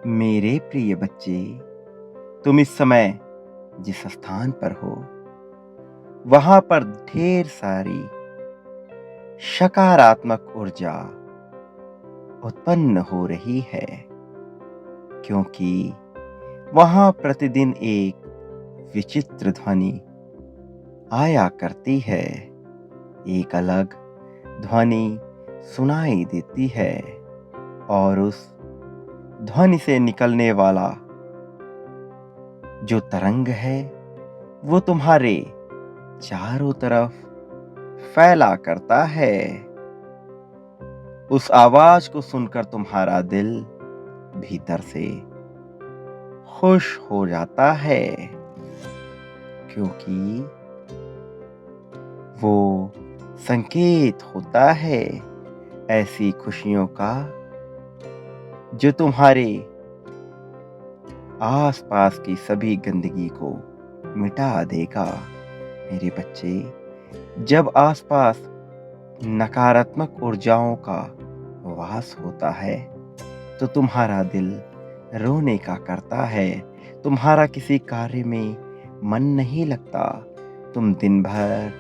मेरे प्रिय बच्चे, तुम इस समय जिस स्थान पर हो, वहां पर ढेर सारी सकारात्मक ऊर्जा उत्पन्न हो रही है, क्योंकि वहां प्रतिदिन एक विचित्र ध्वनि आया करती है। एक अलग ध्वनि सुनाई देती है और उस ध्वनि से निकलने वाला जो तरंग है वो तुम्हारे चारों तरफ फैला करता है। उस आवाज को सुनकर तुम्हारा दिल भीतर से खुश हो जाता है, क्योंकि वो संकेत होता है ऐसी खुशियों का जो तुम्हारे आसपास की सभी गंदगी को मिटा देगा। मेरे बच्चे, जब आसपास नकारात्मक ऊर्जाओं का वास होता है तो तुम्हारा दिल रोने का करता है। तुम्हारा किसी कार्य में मन नहीं लगता। तुम दिन भर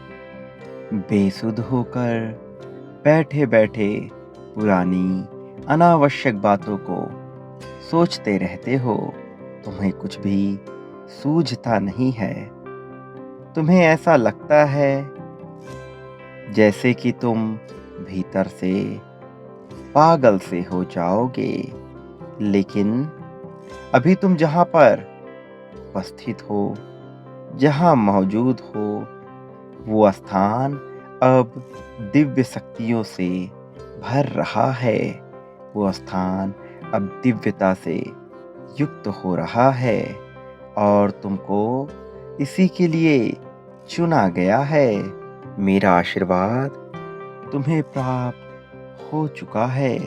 बेसुध होकर बैठे बैठे पुरानी अनावश्यक बातों को सोचते रहते हो। तुम्हें कुछ भी सूझता नहीं है। तुम्हें ऐसा लगता है जैसे कि तुम भीतर से पागल से हो जाओगे। लेकिन अभी तुम जहां पर उपस्थित हो, जहां मौजूद हो, वो स्थान अब दिव्य शक्तियों से भर रहा है। वो स्थान अब दिव्यता से युक्त हो रहा है और तुमको इसी के लिए चुना गया है। मेरा आशीर्वाद तुम्हें प्राप्त हो चुका है।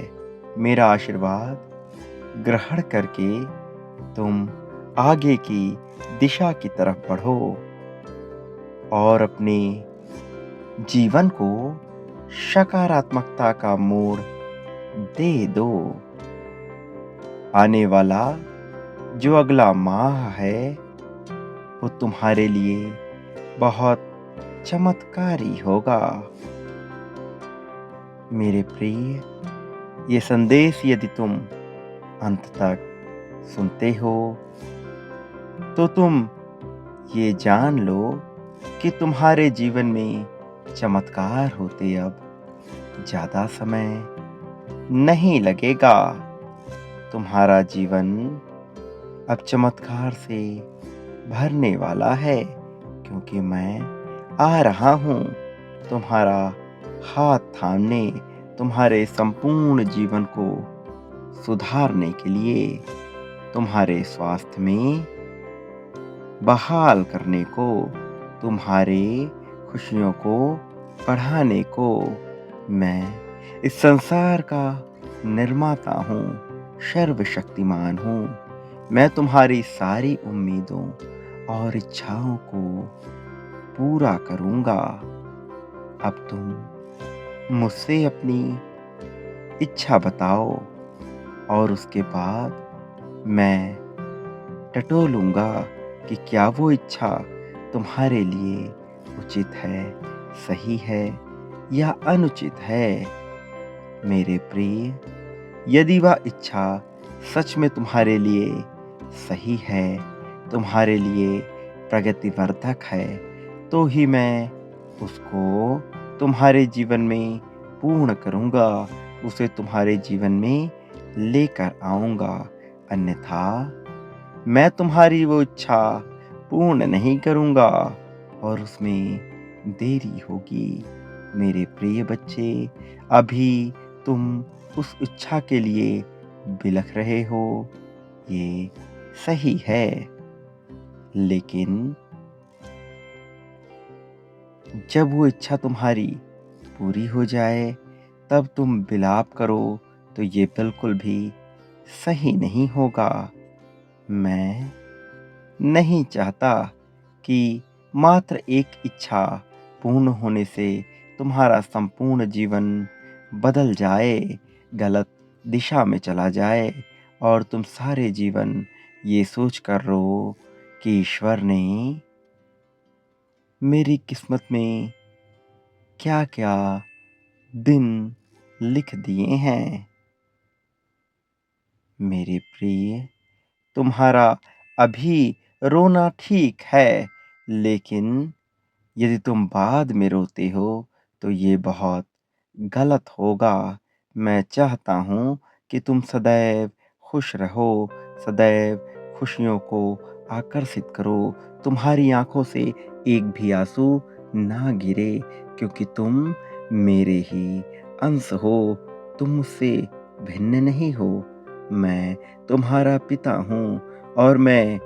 मेरा आशीर्वाद ग्रहण करके तुम आगे की दिशा की तरफ बढ़ो और अपने जीवन को सकारात्मकता का मोड़ दे दो। आने वाला जो अगला माह है वो तुम्हारे लिए बहुत चमत्कारी होगा। मेरे प्रिय, ये संदेश यदि तुम अंत तक सुनते हो तो तुम ये जान लो कि तुम्हारे जीवन में चमत्कार होते अब ज्यादा समय नहीं लगेगा। तुम्हारा जीवन अब चमत्कार से भरने वाला है, क्योंकि मैं आ रहा हूं तुम्हारा हाथ थामने, तुम्हारे संपूर्ण जीवन को सुधारने के लिए, तुम्हारे स्वास्थ्य में बहाल करने को, तुम्हारे खुशियों को बढ़ाने को। मैं इस संसार का निर्माता हूँ, सर्वशक्तिमान हूँ। मैं तुम्हारी सारी उम्मीदों और इच्छाओं को पूरा करूँगा। अब तुम मुझसे अपनी इच्छा बताओ और उसके बाद मैं टटोलूँगा कि क्या वो इच्छा तुम्हारे लिए उचित है, सही है या अनुचित है। मेरे प्रिय, यदि वह इच्छा सच में तुम्हारे लिए सही है, तुम्हारे लिए प्रगतिवर्धक है, तो ही मैं उसको तुम्हारे जीवन में पूर्ण करूँगा, उसे तुम्हारे जीवन में लेकर आऊँगा। अन्यथा मैं तुम्हारी वो इच्छा पूर्ण नहीं करूँगा और उसमें देरी होगी। मेरे प्रिय बच्चे, अभी तुम उस इच्छा के लिए बिलख रहे हो, ये सही है। लेकिन जब वो इच्छा तुम्हारी पूरी हो जाए तब तुम विलाप करो तो ये बिल्कुल भी सही नहीं होगा। मैं नहीं चाहता कि मात्र एक इच्छा पूर्ण होने से तुम्हारा संपूर्ण जीवन बदल जाए, गलत दिशा में चला जाए और तुम सारे जीवन ये सोच कर रो कि ईश्वर ने मेरी किस्मत में क्या-क्या दिन लिख दिए हैं। मेरे प्रिय, तुम्हारा अभी रोना ठीक है, लेकिन यदि तुम बाद में रोते हो तो ये बहुत गलत होगा। मैं चाहता हूँ कि तुम सदैव खुश रहो, सदैव खुशियों को आकर्षित करो। तुम्हारी आंखों से एक भी आंसू ना गिरे, क्योंकि तुम मेरे ही अंश हो। तुम मुझसे भिन्न नहीं हो। मैं तुम्हारा पिता हूँ और मैं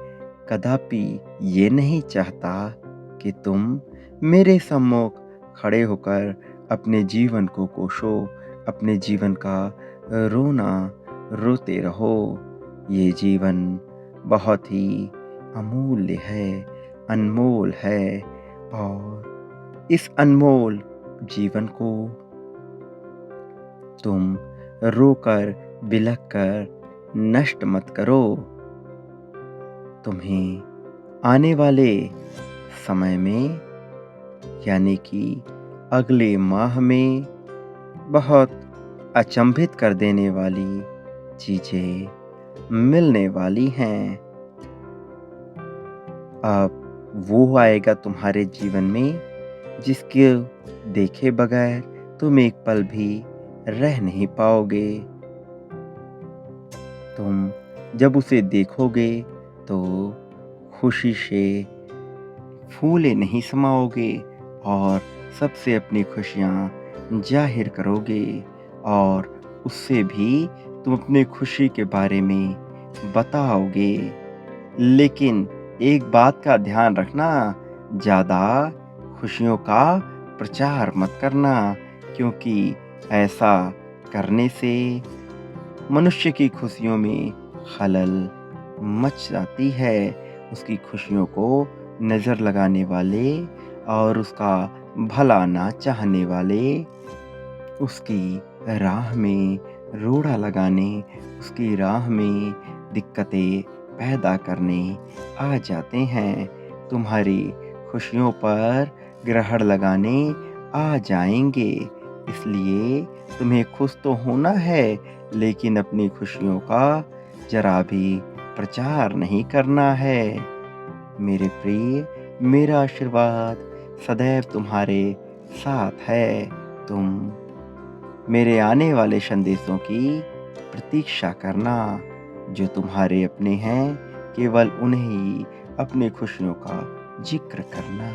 कदापि ये नहीं चाहता कि तुम मेरे सम्मुख खड़े होकर अपने जीवन को कोसो, अपने जीवन का रोना रोते रहो। ये जीवन बहुत ही अमूल्य है, अनमोल है, और इस अनमोल जीवन को तुम रोकर बिलख कर नष्ट मत करो। तुम्हें आने वाले समय में, यानी कि अगले माह में, बहुत अचंभित कर देने वाली चीजें मिलने वाली हैं। अब वो आएगा तुम्हारे जीवन में जिसके देखे बगैर तुम एक पल भी रह नहीं पाओगे। तुम जब उसे देखोगे तो खुशी से फूले नहीं समाओगे और सबसे अपनी खुशियाँ जाहिर करोगे, और उससे भी तुम अपनी खुशी के बारे में बताओगे। लेकिन एक बात का ध्यान रखना, ज़्यादा खुशियों का प्रचार मत करना, क्योंकि ऐसा करने से मनुष्य की खुशियों में खलल मच जाती है। उसकी खुशियों को नज़र लगाने वाले और उसका भला ना चाहने वाले उसकी राह में रोड़ा लगाने, उसकी राह में दिक्कतें पैदा करने आ जाते हैं। तुम्हारी खुशियों पर ग्रहण लगाने आ जाएंगे। इसलिए तुम्हें खुश तो होना है, लेकिन अपनी खुशियों का जरा भी प्रचार नहीं करना है। मेरे प्रिय, मेरा आशीर्वाद सदैव तुम्हारे साथ है। तुम मेरे आने वाले संदेशों की प्रतीक्षा करना। जो तुम्हारे अपने हैं, केवल उन्हें ही अपनी खुशियों का जिक्र करना।